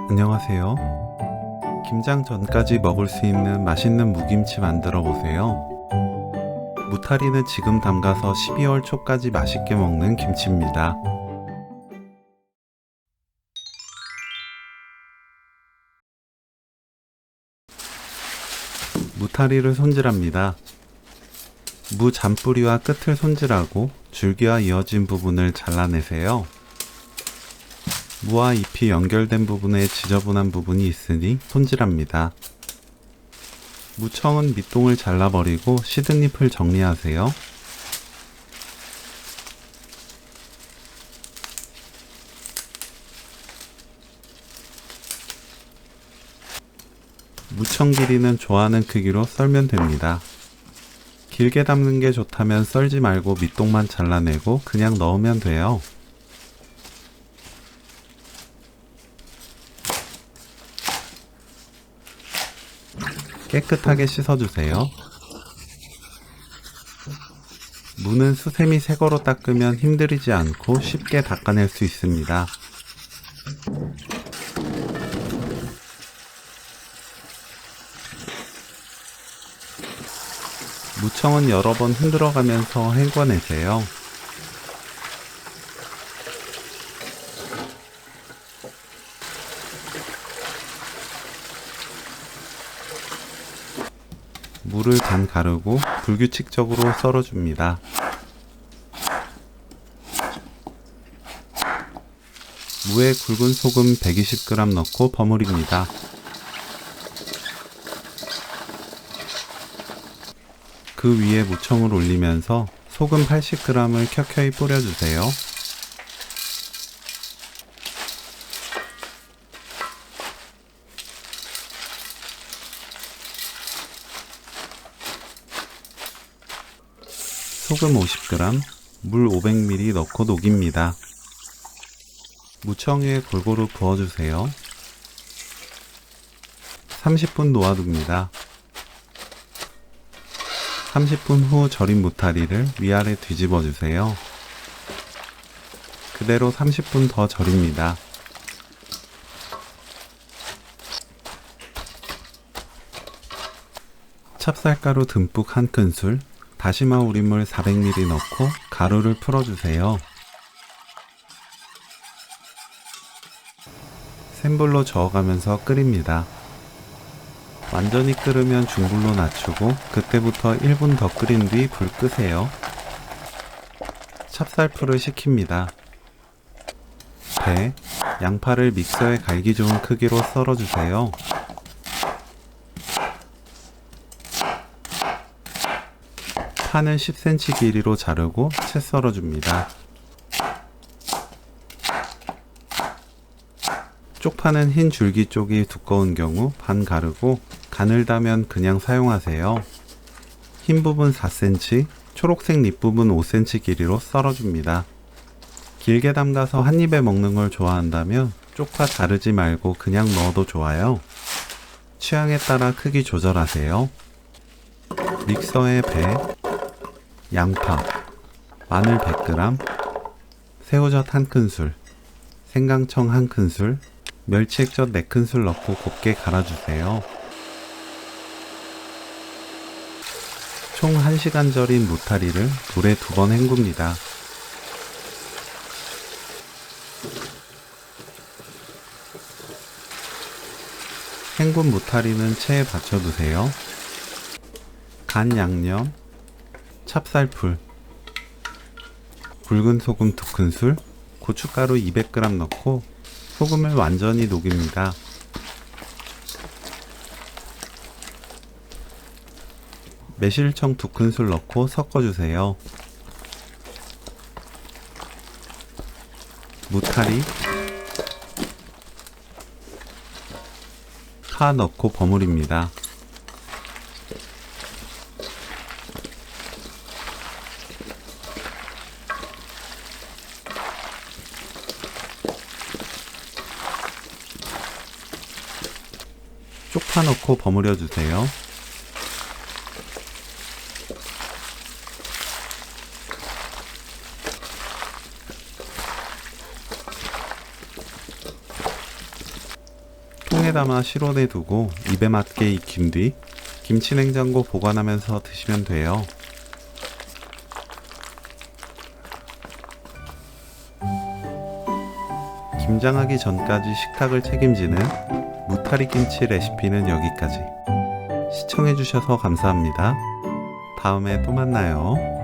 안녕하세요. 김장 전까지 먹을 수 있는 맛있는 무김치 만들어 보세요. 무타리는 지금 담가서 12월 초까지 맛있게 먹는 김치입니다. 무타리를 손질합니다. 무 잔뿌리와 끝을 손질하고 줄기와 이어진 부분을 잘라내세요. 무와 잎이 연결된 부분에 지저분한 부분이 있으니 손질합니다. 무청은 밑동을 잘라버리고 시든 잎을 정리하세요. 무청 길이는 좋아하는 크기로 썰면 됩니다. 길게 담는 게 좋다면 썰지 말고 밑동만 잘라내고 그냥 넣으면 돼요. 깨끗하게 씻어주세요. 무는 수세미 새거로 닦으면 힘들이지 않고 쉽게 닦아낼 수 있습니다. 무청은 여러 번 흔들어가면서 헹궈내세요. 무를 반 가르고 불규칙적으로 썰어줍니다. 무에 굵은 소금 120g 넣고 버무립니다. 그 위에 무청을 올리면서 소금 80g을 켜켜이 뿌려주세요. 소금 50g, 물 500ml 넣고 녹입니다. 무청 위에 골고루 부어주세요. 30분 놓아둡니다. 30분 후 절인 무타리를 위아래 뒤집어 주세요. 그대로 30분 더 절입니다. 찹쌀가루 듬뿍 1큰술, 다시마 우린물 400ml 넣고 가루를 풀어주세요. 센 불로 저어가면서 끓입니다. 완전히 끓으면 중불로 낮추고 그때부터 1분 더 끓인 뒤 불 끄세요. 찹쌀풀을 식힙니다. 배, 양파를 믹서에 갈기 좋은 크기로 썰어주세요. 파는 10cm 길이로 자르고 채 썰어줍니다. 쪽파는 흰 줄기 쪽이 두꺼운 경우 반 가르고 가늘다면 그냥 사용하세요. 흰 부분 4cm, 초록색 잎부분 5cm 길이로 썰어줍니다. 길게 담가서 한 입에 먹는 걸 좋아한다면 쪽파 자르지 말고 그냥 넣어도 좋아요. 취향에 따라 크기 조절하세요. 믹서에 배, 양파, 마늘 100g, 새우젓 1큰술, 생강청 1큰술, 멸치액젓 4큰술 넣고 곱게 갈아주세요. 총 1시간 절인 무타리를 물에 2번 헹굽니다. 헹군 무타리는 체에 받쳐두세요. 간 양념, 찹쌀풀, 굵은 소금 2큰술, 고춧가루 200g 넣고 소금을 완전히 녹입니다. 매실청 2큰술 넣고 섞어주세요. 무타리, 파 넣고 버무립니다. 쪽파 넣고 버무려 주세요. 통에 담아 실온에 두고 입에 맞게 익힌 뒤 김치 냉장고 보관하면서 드시면 돼요. 김장하기 전까지 식탁을 책임지는 무타리 김치 레시피는 여기까지. 시청해주셔서 감사합니다. 다음에 또 만나요.